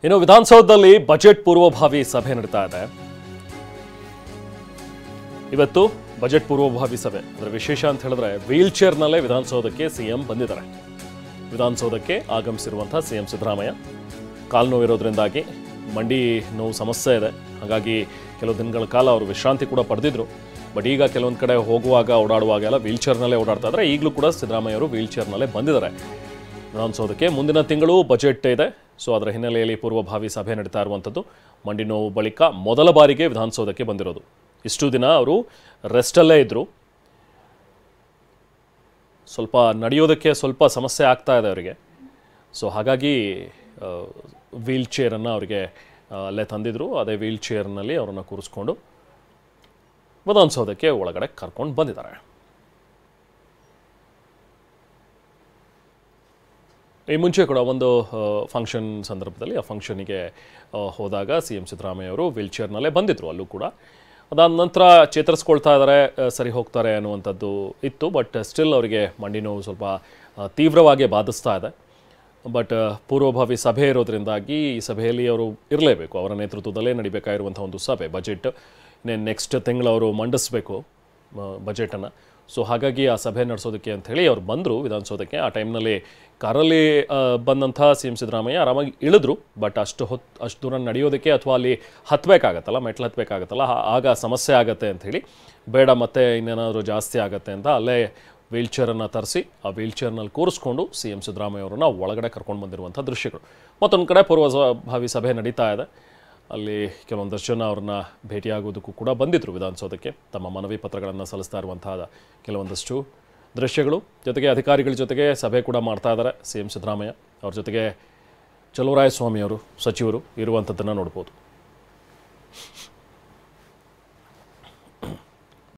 ಇನ್ನು ವಿಧಾನಸೌಧದಲ್ಲಿ ಬಜೆಟ್ ಪೂರ್ವಭಾವಿ ಸಭೆ ನಡೀತಾ ಇದೆ. ಇವತ್ತು ಬಜೆಟ್ ಪೂರ್ವಭಾವಿ ಸಭೆ. ಅದರ ವಿಶೇಷ ಅಂತ ಹೇಳಿದ್ರೆ ವೀಲ್ ಚೇರ್ನಲ್ಲೇ ವಿಧಾನಸೌಧಕ್ಕೆ ಸಿಎಂ ಬಂದಿದ್ದಾರೆ. ವಿಧಾನಸೌಧಕ್ಕೆ ಆಗಮಿಸಿರುವಂತಹ ಸಿಎಂ ಸಿದ್ದರಾಮಯ್ಯ ಕಾಲು ನೋವಿರೋದ್ರಿಂದಾಗಿ ಮಂಡಿ ನೋವು ಸಮಸ್ಯೆ ಇದೆ. ಹಾಗಾಗಿ ಕೆಲವು ದಿನಗಳ ಕಾಲ ಅವರು ವಿಶ್ರಾಂತಿ ಕೂಡ ಪಡೆದಿದ್ರು. ಬಟ್ ಈಗ ಕೆಲವೊಂದು ಕಡೆ ಹೋಗುವಾಗ ಓಡಾಡುವಾಗ ಎಲ್ಲ ವೀಲ್ ಚೇರ್ನಲ್ಲೇ ಓಡಾಡ್ತಾ ಇದ್ದಾರೆ. ಈಗಲೂ ಕೂಡ ಸಿದ್ದರಾಮಯ್ಯ ಅವರು ವೀಲ್ ಚೇರ್ನಲ್ಲೇ ಬಂದಿದ್ದಾರೆ ವಿಧಾನಸೌಧಕ್ಕೆ. ಮುಂದಿನ ತಿಂಗಳು ಬಜೆಟ್ ಇದೆ. ಸೊ ಅದರ ಹಿನ್ನೆಲೆಯಲ್ಲಿ ಪೂರ್ವಭಾವಿ ಸಭೆ ನಡೀತಾ ಇರುವಂಥದ್ದು. ಮಂಡಿ ನೋವು ಬಳಿಕ ಮೊದಲ ಬಾರಿಗೆ ವಿಧಾನಸೌಧಕ್ಕೆ ಬಂದಿರೋದು. ಇಷ್ಟು ದಿನ ಅವರು ರೆಸ್ಟಲ್ಲೇ ಇದ್ದರು. ಸ್ವಲ್ಪ ನಡೆಯೋದಕ್ಕೆ ಸ್ವಲ್ಪ ಸಮಸ್ಯೆ ಆಗ್ತಾ ಇದೆ ಅವರಿಗೆ. ಸೊ ಹಾಗಾಗಿ ವೀಲ್ ಚೇರನ್ನು ಅವರಿಗೆ ಅಲ್ಲೇ ತಂದಿದ್ರು. ಅದೇ ವೀಲ್ ಚೇರ್ನಲ್ಲಿ ಅವರನ್ನು ಕೂರಿಸ್ಕೊಂಡು ವಿಧಾನಸೌಧಕ್ಕೆ ಒಳಗಡೆ ಕರ್ಕೊಂಡು ಬಂದಿದ್ದಾರೆ. ಈ ಮುಂಚೆ ಕೂಡ ಒಂದು ಫಂಕ್ಷನ್ ಸಂದರ್ಭದಲ್ಲಿ ಆ ಫಂಕ್ಷನಿಗೆ ಹೋದಾಗ ಸಿ ಎಂ ಸಿದ್ದರಾಮಯ್ಯ ಅವರು ವೀಲ್ ಚೇರ್ನಲ್ಲೇ ಬಂದಿದ್ದರು. ಅಲ್ಲೂ ಕೂಡ ಅದಾದ ನಂತರ ಚೇತರಿಸ್ಕೊಳ್ತಾ ಇದ್ದಾರೆ, ಸರಿ ಹೋಗ್ತಾರೆ ಅನ್ನುವಂಥದ್ದು ಇತ್ತು. ಬಟ್ ಸ್ಟಿಲ್ ಅವರಿಗೆ ಮಂಡಿ ನೋವು ಸ್ವಲ್ಪ ತೀವ್ರವಾಗಿ ಬಾಧಿಸ್ತಾ ಇದೆ. ಬಟ್ ಪೂರ್ವಭಾವಿ ಸಭೆ ಇರೋದ್ರಿಂದಾಗಿ ಈ ಸಭೆಯಲ್ಲಿ ಅವರು ಇರಲೇಬೇಕು. ಅವರ ನೇತೃತ್ವದಲ್ಲೇ ನಡಿಬೇಕಾಗಿರುವಂಥ ಒಂದು ಸಭೆ. ಬಜೆಟ್ ನೆಕ್ಸ್ಟ್ ತಿಂಗಳು ಅವರು ಮಂಡಿಸಬೇಕು ಬಜೆಟನ್ನು. ಸೊ ಹಾಗಾಗಿ ಆ ಸಭೆ ನಡೆಸೋದಕ್ಕೆ ಅಂಥೇಳಿ ಅವ್ರು ಬಂದರು ವಿಧಾನಸೌಧಕ್ಕೆ. ಆ ಟೈಮ್ನಲ್ಲಿ ಕಾರಲ್ಲಿ ಬಂದಂಥ ಸಿ ಎಂ ಸಿದ್ದರಾಮಯ್ಯ ಆರಾಮಾಗಿ ಇಳಿದ್ರು. ಬಟ್ ಅಷ್ಟು ದೂರ ನಡೆಯೋದಕ್ಕೆ ಅಥವಾ ಅಲ್ಲಿ ಹತ್ತಬೇಕಾಗತ್ತಲ್ಲ, ಮೆಟ್ಲು ಹತ್ತಬೇಕಾಗತ್ತಲ್ಲ, ಆಗ ಸಮಸ್ಯೆ ಆಗುತ್ತೆ ಅಂಥೇಳಿ ಬೇಡ ಮತ್ತೆ ಇನ್ನೇನಾದರೂ ಜಾಸ್ತಿ ಆಗುತ್ತೆ ಅಂತ ಅಲ್ಲೇ ವೀಲ್ ಚೇರನ್ನು ತರಿಸಿ ಆ ವೀಲ್ ಚೇರ್ನಲ್ಲಿ ಕೂರಿಸ್ಕೊಂಡು ಸಿ ಎಂ ಸಿದ್ದರಾಮಯ್ಯ ಅವರನ್ನು ಒಳಗಡೆ ಕರ್ಕೊಂಡು ಬಂದಿರುವಂಥ ದೃಶ್ಯಗಳು. ಮತ್ತೊಂದು ಕಡೆ ಪೂರ್ವಭಾವಿ ಸಭೆ ನಡೀತಾ ಇದೆ. ಅಲ್ಲಿ ಕೆಲವೊಂದಷ್ಟು ಜನ ಅವ್ರನ್ನ ಭೇಟಿಯಾಗೋದಕ್ಕೂ ಕೂಡ ಬಂದಿದ್ದರು ವಿಧಾನಸೌಧಕ್ಕೆ. ತಮ್ಮ ಮನವಿ ಪತ್ರಗಳನ್ನು ಸಲ್ಲಿಸ್ತಾ ಇರುವಂತಹ ಕೆಲವೊಂದಷ್ಟು ದೃಶ್ಯಗಳು. ಜೊತೆಗೆ ಅಧಿಕಾರಿಗಳ ಜೊತೆಗೆ ಸಭೆ ಕೂಡ ಮಾಡ್ತಾ ಇದ್ದಾರೆ ಸಿ ಎಂ ಸಿದ್ದರಾಮಯ್ಯ. ಅವ್ರ ಜೊತೆಗೆ ಚಲುವರಾಯಸ್ವಾಮಿ ಅವರು ಸಚಿವರು ಇರುವಂಥದ್ದನ್ನು ನೋಡ್ಬೋದು.